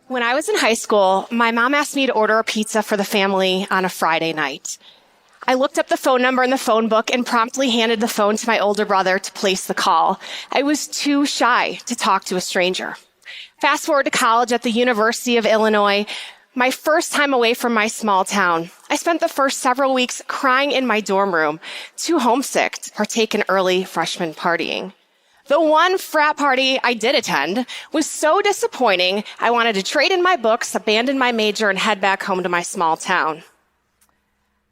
When I was in high school, my mom asked me to order a pizza for the family on a Friday night. I looked up the phone number in the phone book and promptly handed the phone to my older brother to place the call. I was too shy to talk to a stranger. Fast forward to college at the University of Illinois, my first time away from my small town. I spent the first several weeks crying in my dorm room, too homesick to partake in early freshman partying. The one frat party I did attend was so disappointing, I wanted to trade in my books, abandon my major, and head back home to my small town.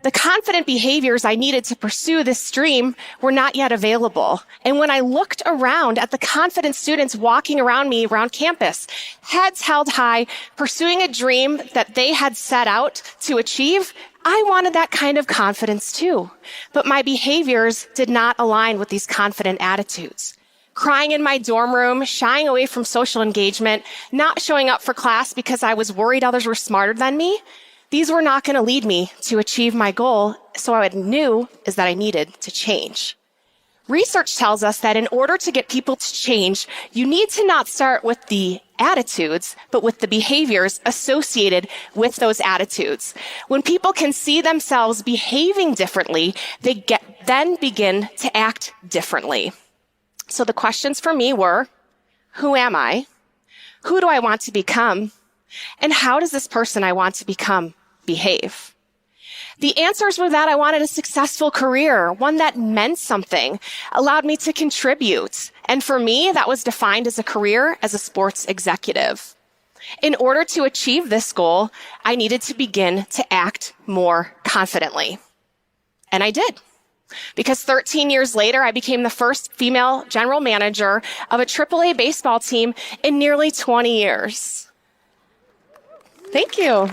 The confident behaviors I needed to pursue this dream were not yet available. And when I looked around at the confident students walking around me around campus, heads held high, pursuing a dream that they had set out to achieve, I wanted that kind of confidence too. But my behaviors did not align with these confident attitudes. Crying in my dorm room, shying away from social engagement, not showing up for class because I was worried others were smarter than me, these were not going to lead me to achieve my goal, so what I knew is that I needed to change. Research tells us that in order to get people to change, you need to not start with the attitudes, but with the behaviors associated with those attitudes. When people can see themselves behaving differently, they then begin to act differently. So the questions for me were, who am I? Who do I want to become? And how does this person I want to become behave? The answers were that I wanted a successful career, one that meant something, allowed me to contribute. And for me, that was defined as a career as a sports executive. In order to achieve this goal, I needed to begin to act more confidently. And I did. Because 13 years later, I became the first female general manager of a AAA baseball team in nearly 20 years. Thank you.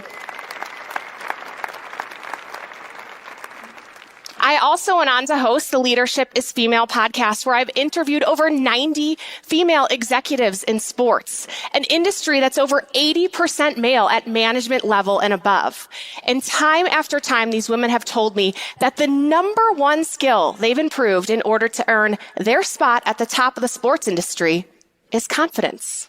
I also went on to host the Leadership is Female podcast, where I've interviewed over 90 female executives in sports, an industry that's over 80% male at management level and above. And time after time, these women have told me that the number one skill they've improved in order to earn their spot at the top of the sports industry is confidence.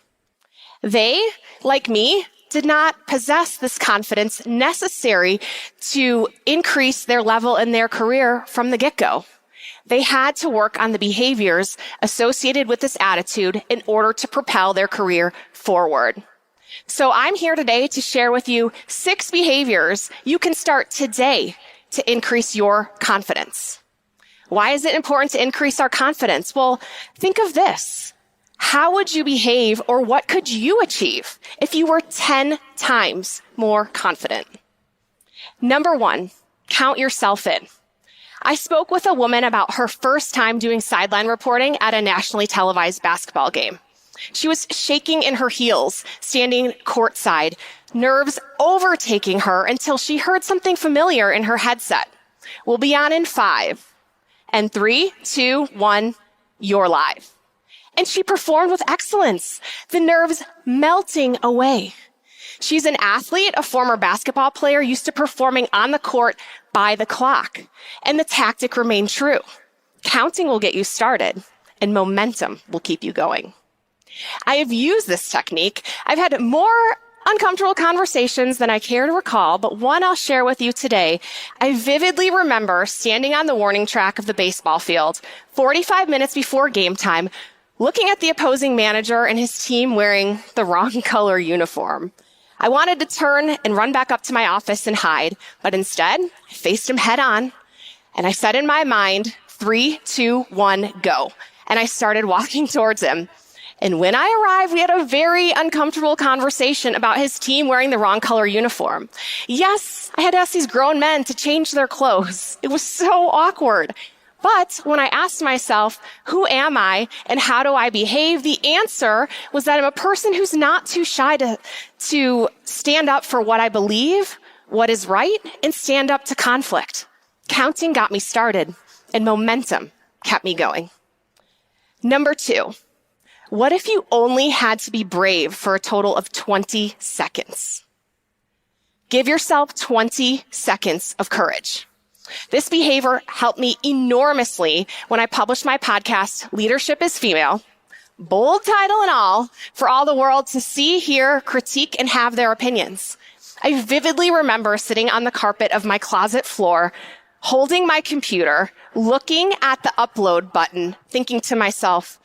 They, like me, did not possess this confidence necessary to increase their level in their career from the get-go. They had to work on the behaviors associated with this attitude in order to propel their career forward. So I'm here today to share with you 6 behaviors you can start today to increase your confidence. Why is it important to increase our confidence? Well, think of this. How would you behave, or what could you achieve if you were 10 times more confident? Number 1, count yourself in. I spoke with a woman about her first time doing sideline reporting at a nationally televised basketball game. She was shaking in her heels, standing courtside, nerves overtaking her until she heard something familiar in her headset. We'll be on in 5. And 3, 2, 1, you're live. And she performed with excellence, the nerves melting away. She's an athlete, a former basketball player, used to performing on the court by the clock. And the tactic remained true. Counting will get you started, and momentum will keep you going. I have used this technique. I've had more uncomfortable conversations than I care to recall, but one I'll share with you today. I vividly remember standing on the warning track of the baseball field, 45 minutes before game time, looking at the opposing manager and his team wearing the wrong color uniform. I wanted to turn and run back up to my office and hide, but instead, I faced him head on, and I said in my mind, 3, 2, 1, go. And I started walking towards him. And when I arrived, we had a very uncomfortable conversation about his team wearing the wrong color uniform. Yes, I had asked these grown men to change their clothes. It was so awkward. But when I asked myself, who am I and how do I behave? The answer was that I'm a person who's not too shy to stand up for what I believe, what is right, and stand up to conflict. Counting got me started, and momentum kept me going. Number 2, what if you only had to be brave for a total of 20 seconds? Give yourself 20 seconds of courage. This behavior helped me enormously when I published my podcast, Leadership is Female, bold title and all, for all the world to see, hear, critique, and have their opinions. I vividly remember sitting on the carpet of my closet floor, holding my computer, looking at the upload button, thinking to myself,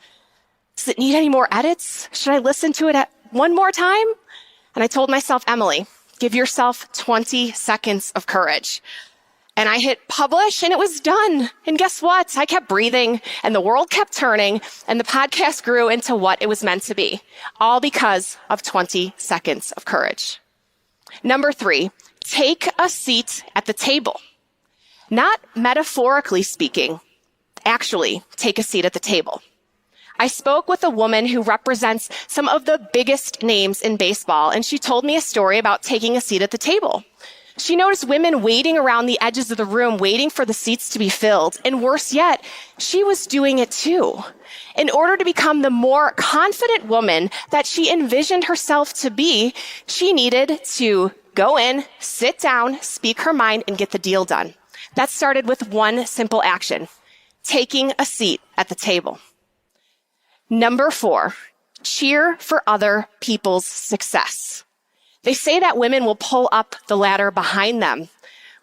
does it need any more edits? Should I listen to it one more time? And I told myself, Emily, give yourself 20 seconds of courage. And I hit publish and it was done. And guess what? I kept breathing and the world kept turning and the podcast grew into what it was meant to be, all because of 20 seconds of courage. Number 3, take a seat at the table. Not metaphorically speaking, actually take a seat at the table. I spoke with a woman who represents some of the biggest names in baseball, and she told me a story about taking a seat at the table. She noticed women waiting around the edges of the room, waiting for the seats to be filled. And worse yet, she was doing it too. In order to become the more confident woman that she envisioned herself to be, she needed to go in, sit down, speak her mind, and get the deal done. That started with one simple action, taking a seat at the table. Number 4, cheer for other people's success. They say that women will pull up the ladder behind them.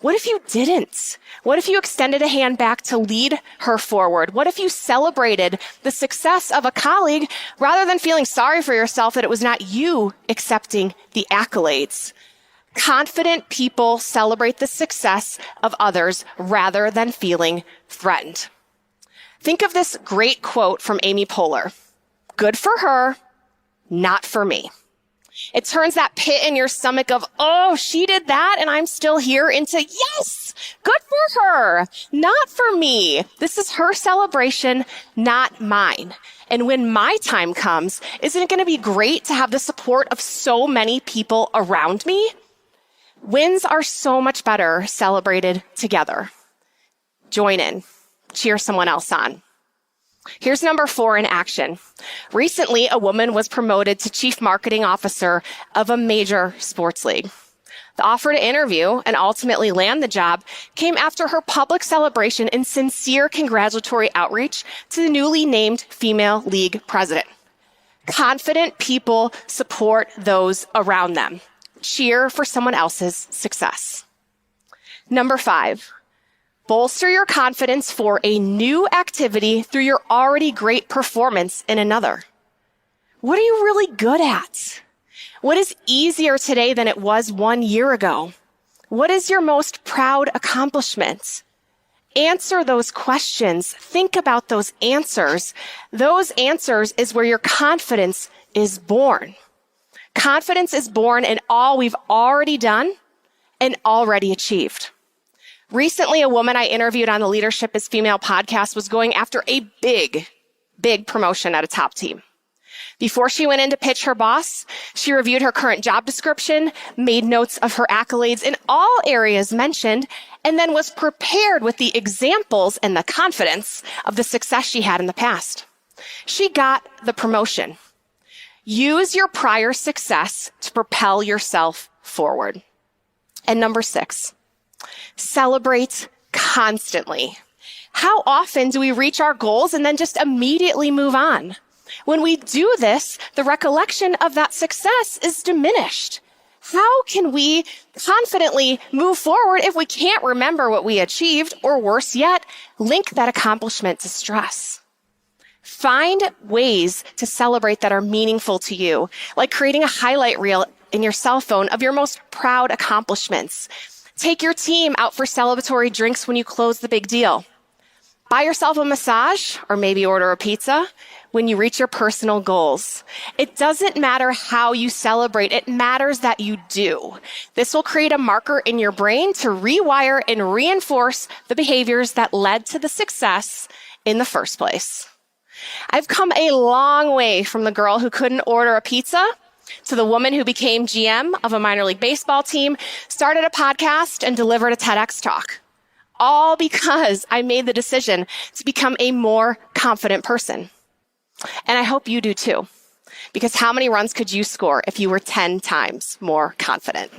What if you didn't? What if you extended a hand back to lead her forward? What if you celebrated the success of a colleague rather than feeling sorry for yourself that it was not you accepting the accolades? Confident people celebrate the success of others rather than feeling threatened. Think of this great quote from Amy Poehler. Good for her, not for me. It turns that pit in your stomach of, oh, she did that and I'm still here into, yes, good for her, not for me. This is her celebration, not mine. And when my time comes, isn't it going to be great to have the support of so many people around me? Wins are so much better celebrated together. Join in. Cheer someone else on. Here's number 4 in action. Recently, a woman was promoted to chief marketing officer of a major sports league. The offer to interview and ultimately land the job came after her public celebration and sincere congratulatory outreach to the newly named female league president. Confident people support those around them. Cheer for someone else's success. Number 5. Bolster your confidence for a new activity through your already great performance in another. What are you really good at? What is easier today than it was 1 year ago? What is your most proud accomplishment? Answer those questions. Think about those answers. Those answers is where your confidence is born. Confidence is born in all we've already done and already achieved. Recently, a woman I interviewed on the Leadership is Female podcast was going after a big promotion at a top team. Before she went in to pitch her boss, she reviewed her current job description, made notes of her accolades in all areas mentioned, and then was prepared with the examples and the confidence of the success she had in the past. She got the promotion. Use your prior success to propel yourself forward. And number 6. Celebrate constantly. How often do we reach our goals and then just immediately move on? When we do this, the recollection of that success is diminished. How can we confidently move forward if we can't remember what we achieved, or worse yet, link that accomplishment to stress? Find ways to celebrate that are meaningful to you, like creating a highlight reel in your cell phone of your most proud accomplishments. Take your team out for celebratory drinks when you close the big deal. Buy yourself a massage or maybe order a pizza when you reach your personal goals. It doesn't matter how you celebrate. It matters that you do. This will create a marker in your brain to rewire and reinforce the behaviors that led to the success in the first place. I've come a long way from the girl who couldn't order a pizza to the woman who became GM of a minor league baseball team, started a podcast, and delivered a TEDx talk. All because I made the decision to become a more confident person. And I hope you do too. Because how many runs could you score if you were 10 times more confident?